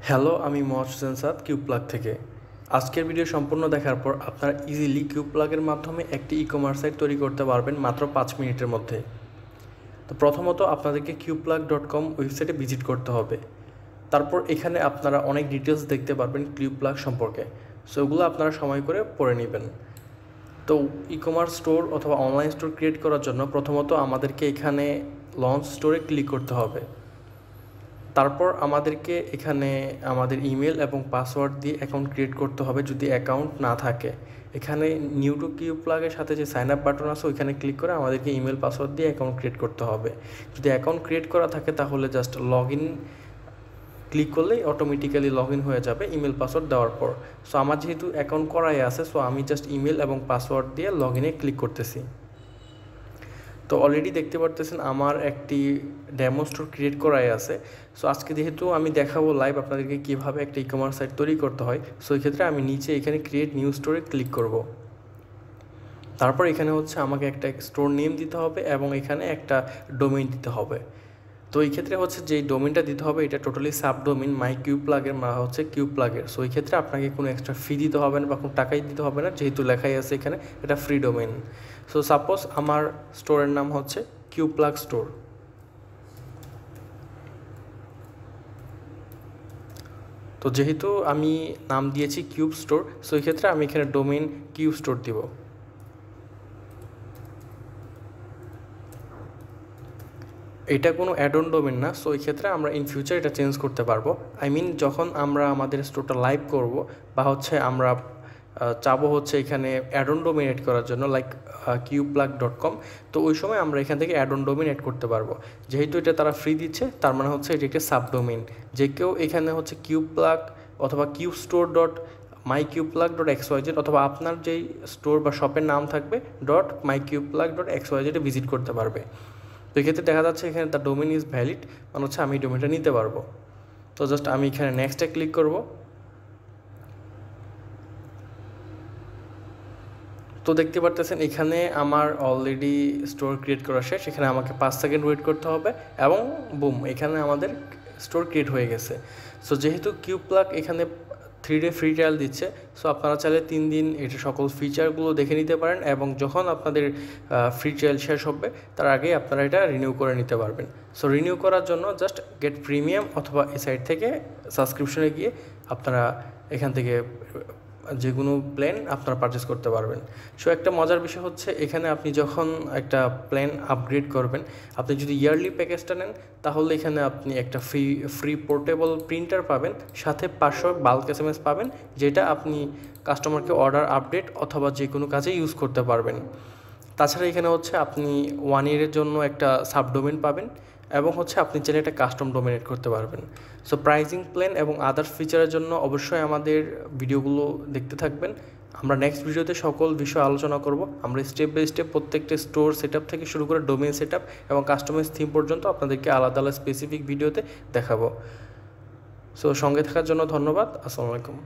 Hello, আমি মোহাম্মদ সাদ cube plug থেকে। আজকের ভিডিও সম্পূর্ণ দেখার পর আপনারা ইজিলি কিউব প্লাগের মাধ্যমে একটি ই-কমার্স সাইট তৈরি করতে পারবেন মাত্র 5 মিনিটের মধ্যে। তো প্রথমত আপনাদেরকে QubePlug.com ওয়েবসাইটে ভিজিট করতে হবে। তারপর এখানে আপনারা অনেক ডিটেলস দেখতে পারবেন কিউব প্লাগ সম্পর্কে, সো ওগুলো আপনারা সময় করে পড়ে নেবেন। তো ই-কমার্স স্টোর অথবা অনলাইন স্টোর ক্রিয়েট করার জন্য প্রথমত আমাদেরকে এখানে লঞ্চ স্টোরে ক্লিক করতে হবে। তারপর আমাদেরকে এখানে আমাদের ইমেল এবং পাসওয়ার্ড দিয়ে অ্যাকাউন্ট ক্রিয়েট করতে হবে যদি অ্যাকাউন্ট না থাকে। এখানে নিউ টু কিউব প্লাগের সাথে যে সাইন আপ বাটন আছে ওইখানে ক্লিক করে আমাদেরকে ইমেল পাসওয়ার্ড দিয়ে অ্যাকাউন্ট ক্রিয়েট করতে হবে। যদি অ্যাকাউন্ট ক্রিয়েট করা থাকে তাহলে জাস্ট লগ ইন ক্লিক করলেই অটোমেটিক্যালি লগ ইন হয়ে যাবে ইমেল পাসওয়ার্ড দেওয়ার পর। সো আমার যেহেতু অ্যাকাউন্ট করাই আছে, সো আমি জাস্ট ইমেল এবং পাসওয়ার্ড দিয়ে লগ ইনে ক্লিক করতেছি। তো অলরেডি দেখতে পারতেছেন আমার একটি ডেমো স্টোর ক্রিয়েট করাই আছে। সো আজকে যেহেতু আমি দেখাবো লাইভ আপনাদেরকে কীভাবে একটা ই-কমার্স সাইট তৈরি করতে হয়, সো এই ক্ষেত্রে আমি নিচে এখানে ক্রিয়েট নিউ স্টোরে ক্লিক করব। তারপর এখানে হচ্ছে আমাকে একটা স্টোর নেম দিতে হবে এবং এখানে একটা ডোমেইন দিতে হবে। তো এই ক্ষেত্রে হচ্ছে যেই ডোমেইনটা দিতে হবে এটা টোটালি সাবডোমেইন মাই কিউব প্লাগের হচ্ছে কিউব প্লাগের। সো এই ক্ষেত্রে আপনাকে কোনো এক্সট্রা ফি দিতে হবে না বা কোনো টাকাই দিতে হবে না, যেহেতু লেখাই আছে এখানে এটা ফ্রি ডোমেইন। সো সাপোজ আমার স্টোরের নাম হচ্ছে কিউব প্লাগ স্টোর। তো যেহেতু আমি নাম দিয়েছি কিউব স্টোর, সো এই ক্ষেত্রে আমি এখানে ডোমেইন কিউব স্টোর দিব। এটা কোনো অ্যাড অন ডোমেন না, সো এই ক্ষেত্রে আমরা ইন ফিউচার এটা চেঞ্জ করতে পারবো। আই মিন যখন আমরা আমাদের স্টোরটা লাইভ করব বা হচ্ছে আমরা চাবো হচ্ছে এখানে অ্যাড অন ডোমেন এড করার জন্য লাইক QubePlug.com, তো ওই সময় আমরা এখান থেকে অ্যাড অন ডোমেন এড করতে পারবো। যেহেতু এটা তারা ফ্রি দিচ্ছে তার মানে হচ্ছে এটি একটা সাবডোমেইন। যে কেউ এখানে হচ্ছে কিউব প্লাগ অথবা QubeStore.myQubePlug.xyz অথবা আপনার যেই স্টোর বা শপের নাম থাকবে .myQubePlug.xyz ভিজিট করতে পারবে। তো এক্ষেত্রে দেখা যাচ্ছে এখানে দ্য ডোমেন ইজ ভ্যালিড, মানে হচ্ছে আমি ডোমেনটা নিতে পারবো। তো জাস্ট আমি এখানে নেক্সটে ক্লিক করব। তো দেখতে পারতেছেন এখানে আমার অলরেডি স্টোর ক্রিয়েট করা শেষ। এখানে আমাকে 5 সেকেন্ড ওয়েট করতে হবে এবং বুম, এখানে আমাদের স্টোর ক্রিয়েট হয়ে গেছে। সো যেহেতু কিউব প্লাগ এখানে 3 ডে ফ্রি ট্রায়াল দিচ্ছে, সো আপনারা চাইলে 3 দিন এটা সকল ফিচারগুলো দেখে নিতে পারেন এবং যখন আপনাদের ফ্রি ট্রায়াল শেষ হবে তার আগে আপনারা এটা রিনিউ করে নিতে পারবেন। সো রিনিউ করার জন্য জাস্ট গেট প্রিমিয়াম অথবা এই সাইট থেকে সাবস্ক্রিপশনে গিয়ে আপনারা এখান থেকে যে কোনো প্ল্যান আপনারা পারচেস করতে পারবেন। সো একটা মজার বিষয় হচ্ছে এখানে আপনি যখন একটা প্ল্যান আপগ্রেড করবেন, আপনি যদি ইয়ারলি প্যাকেজটা নেন তাহলে এখানে আপনি একটা ফ্রি পোর্টেবল প্রিন্টার পাবেন, সাথে 500 বাল্ক SMS পাবেন, যেটা আপনি কাস্টমারকে অর্ডার আপডেট অথবা যে কোনো কাজে ইউজ করতে পারবেন। তাছাড়া এখানে হচ্ছে আপনি 1 ইয়ারের জন্য একটা সাবডোমেন পাবেন এবং হচ্ছে আপনি চাইলে একটা কাস্টম ডোমিনেট করতে পারবেন। সো প্রাইজিং প্ল্যান এবং আদার্স ফিচারের জন্য অবশ্যই আমাদের ভিডিওগুলো দেখতে থাকবেন। আমরা নেক্সট ভিডিওতে সকল বিষয় আলোচনা করব। আমরা স্টেপ বাই স্টেপ প্রত্যেকটা স্টোর সেটআপ থেকে শুরু করে ডোমেইন সেটআপ এবং কাস্টমাইজ থিম পর্যন্ত আপনাদেরকে আলাদা আলাদা স্পেসিফিক ভিডিওতে দেখাবো। সো সঙ্গে থাকার জন্য ধন্যবাদ। আসসালামু আলাইকুম।